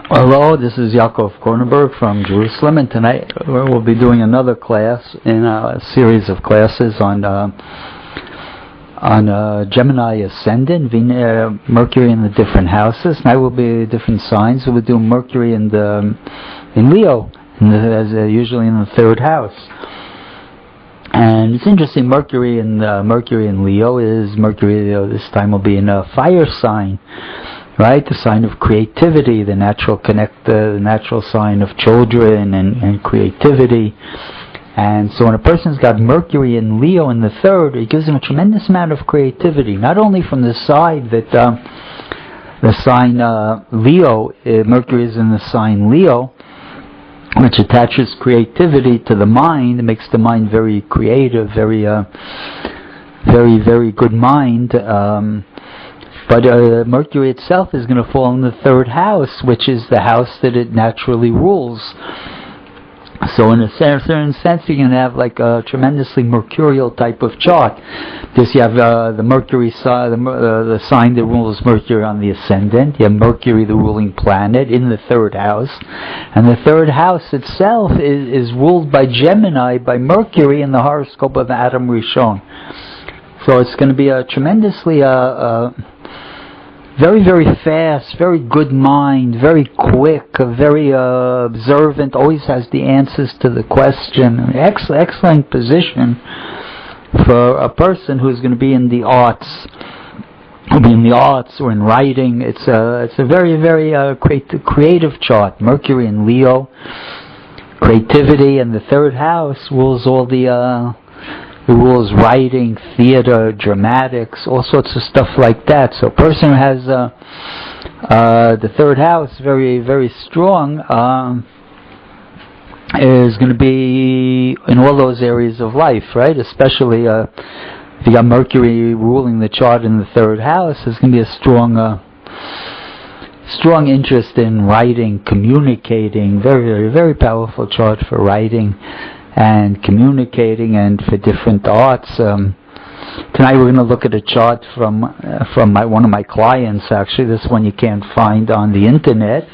Hello, this is Yaakov Kronenberg from Jerusalem, and tonight we'll be doing another class in a series of classes on Gemini ascendant, Mercury in the different houses. Tonight will be different signs. We'll do Mercury in Leo, usually in the third house. And it's interesting. Mercury in Leo is this time will be in a fire sign. Right, the sign of creativity, the natural sign of children and creativity. And so when a person's got Mercury in Leo in the third, it gives them a tremendous amount of creativity, not only from the side that the sign Leo, Mercury is in the sign Leo, which attaches creativity to the mind. It makes the mind very creative, very good mind. But Mercury itself is going to fall in the third house, which is the house that it naturally rules. So in a certain sense, you're going to have like a tremendously mercurial type of chart. Because you have the Mercury side, the sign that rules Mercury on the ascendant. You have Mercury, the ruling planet, in the third house. And the third house itself is ruled by Gemini, by Mercury in the horoscope of Adam Rishon. So it's going to be a tremendously very, very fast, very good mind, very quick, very observant, always has the answers to the question. Excellent position for a person who's going to be in the arts. Or in writing. It's a very, very creative chart. Mercury in Leo, creativity, and the third house rules all it rules writing, theater, dramatics, all sorts of stuff like that. So a person who has the third house very, very strong is going to be in all those areas of life, right? Especially if you got Mercury ruling the chart in the third house, there's going to be a strong interest in writing, communicating. Very, very, very powerful chart for writing and communicating, and for different arts. Tonight we're going to look at a chart from one of my clients. Actually, this one you can't find on the internet,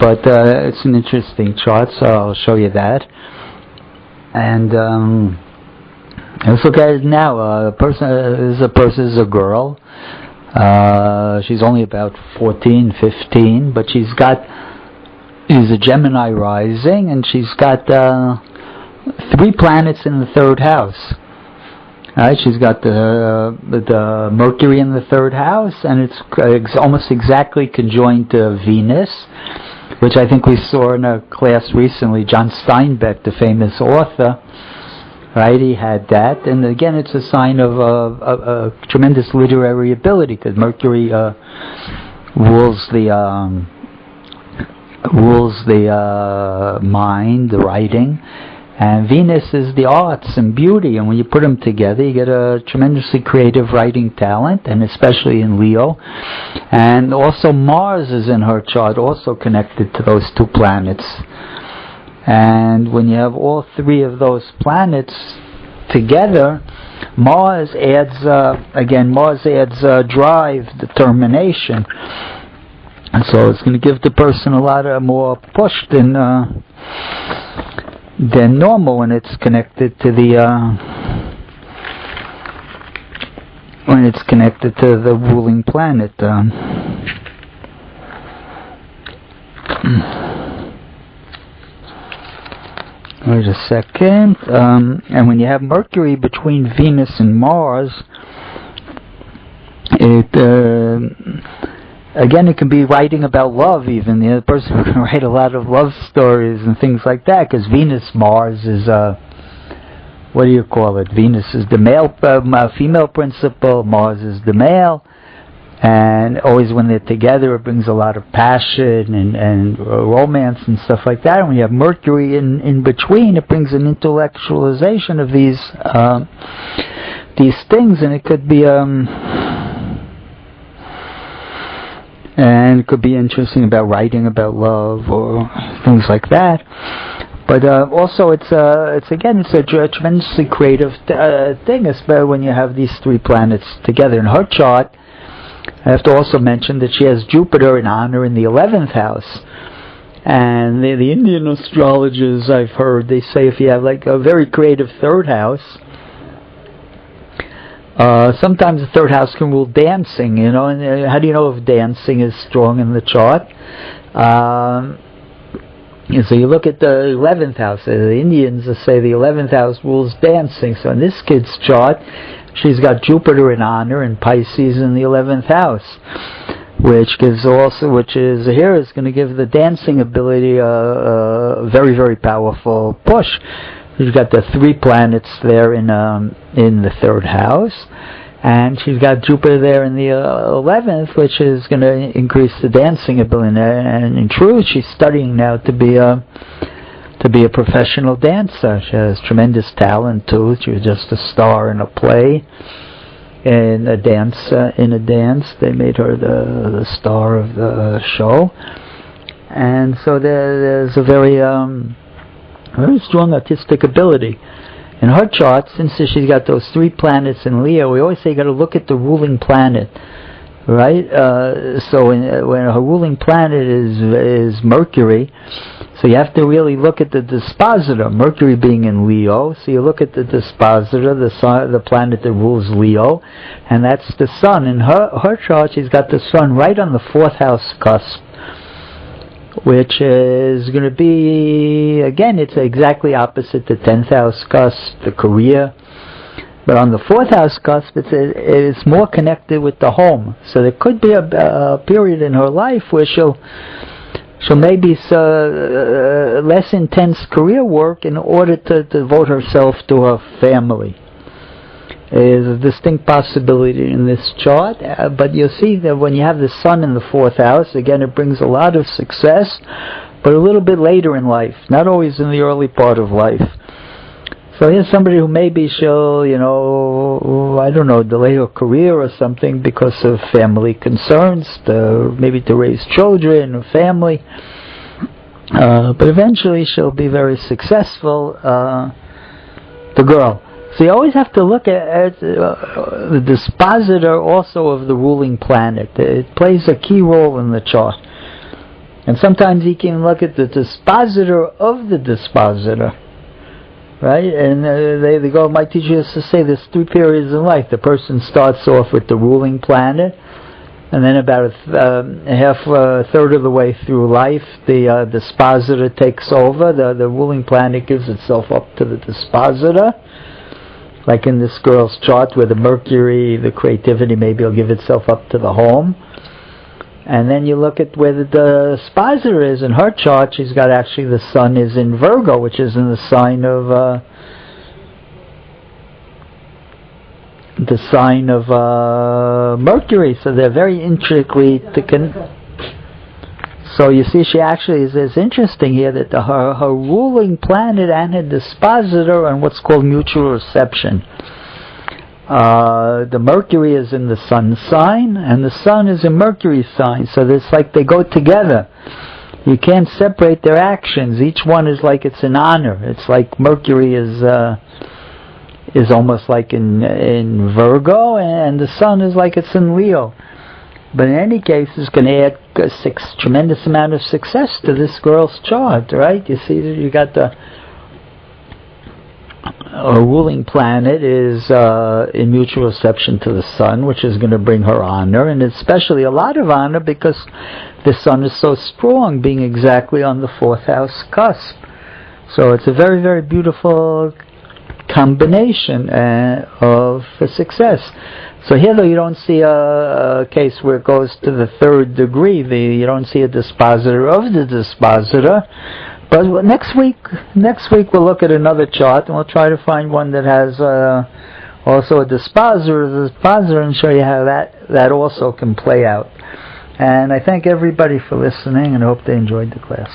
but it's an interesting chart, so I'll show you that. And let's look at it now. A person is a girl. She's only about 14, 15, but she's a Gemini rising, and she's got 3 planets in the third house. Right, she's got the Mercury in the third house, and it's almost exactly conjoined to Venus, which I think we saw in a class recently. John Steinbeck, the famous author, right? He had that, and again, it's a sign of a tremendous literary ability, because Mercury rules the mind, the writing. And Venus is the arts and beauty, and when you put them together, you get a tremendously creative writing talent, and especially in Leo. And also Mars is in her chart, also connected to those 2 planets. And when you have all 3 of those planets together, Mars adds drive, determination. And so it's going to give the person a lot more push than normal when it's connected to the ruling planet. Wait a second. And when you have Mercury between Venus and Mars, it can be writing about love even. The other person can write a lot of love stories and things like that, because Venus-Mars is, what do you call it? Venus is the female principle, Mars is the male, and always when they're together it brings a lot of passion and romance and stuff like that. And when you have Mercury in between, it brings an intellectualization of these things, and it could be and it could be interesting about writing about love or things like that. But also, it's a tremendously creative thing, especially when you have these 3 planets together. In her chart, I have to also mention that she has Jupiter in honor in the 11th house. And the Indian astrologers, I've heard, they say if you have like a very creative third house, sometimes the third house can rule dancing, and how do you know if dancing is strong in the chart? So you look at the 11th house. The Indians say the 11th house rules dancing. So in this kid's chart, she's got Jupiter in honor and Pisces in the 11th house, which is going to give the dancing ability a very, very powerful push. She's got the 3 planets there in the third house, and she's got Jupiter there in the 11th, which is going to increase the dancing ability. And in truth, she's studying now to be a professional dancer. She has tremendous talent too. She was just a star in a play, in a dance. They made her the star of the show, and so there's a very strong artistic ability. In her chart, since she's got those 3 planets in Leo, we always say you got to look at the ruling planet, right? So when her ruling planet is Mercury, so you have to really look at the dispositor, Mercury being in Leo. So you look at the dispositor, the planet that rules Leo, and that's the Sun. In her chart, she's got the Sun right on the 4th house cusp, which is going to be, again, it's exactly opposite the 10th house cusp, the career. But on the 4th house cusp, it's more connected with the home. So there could be a period in her life where she'll maybe less intense career work in order to devote herself to her family. Is a distinct possibility in this chart, but you'll see that when you have the Sun in the 4th house, again, it brings a lot of success, but a little bit later in life, not always in the early part of life. So here's somebody who maybe she'll, delay her career or something because of family concerns, maybe to raise children or family, but eventually she'll be very successful, the girl. So you always have to look at the dispositor also of the ruling planet. It plays a key role in the chart. And sometimes you can look at the dispositor of the dispositor, right? And my teacher used to say there's 3 periods in life. The person starts off with the ruling planet, and then about a third of the way through life, the dispositor takes over. The ruling planet gives itself up to the dispositor. Like in this girl's chart where the Mercury, the creativity, maybe will give itself up to the home. And then you look at where the dispositor is. In her chart, she's got actually the Sun is in Virgo, which is in the sign of Mercury. So they're very intricately So you see, she actually is interesting here that her ruling planet and her dispositor are in what's called mutual reception. The Mercury is in the Sun sign, and the Sun is in Mercury sign. So it's like they go together. You can't separate their actions. Each one is like it's an honor. It's like Mercury is almost like in Virgo, and the Sun is like it's in Leo. But in any case, it's going to add a tremendous amount of success to this girl's chart, right? You see that you got her ruling planet is in mutual reception to the Sun, which is going to bring her honor, and especially a lot of honor because the Sun is so strong, being exactly on the 4th house cusp. So it's a very, very beautiful combination of success. So here, though, you don't see a case where it goes to the 3rd degree. You don't see a dispositor of the dispositor. But next week we'll look at another chart, and we'll try to find one that has also a dispositor and show you how that also can play out. And I thank everybody for listening, and I hope they enjoyed the class.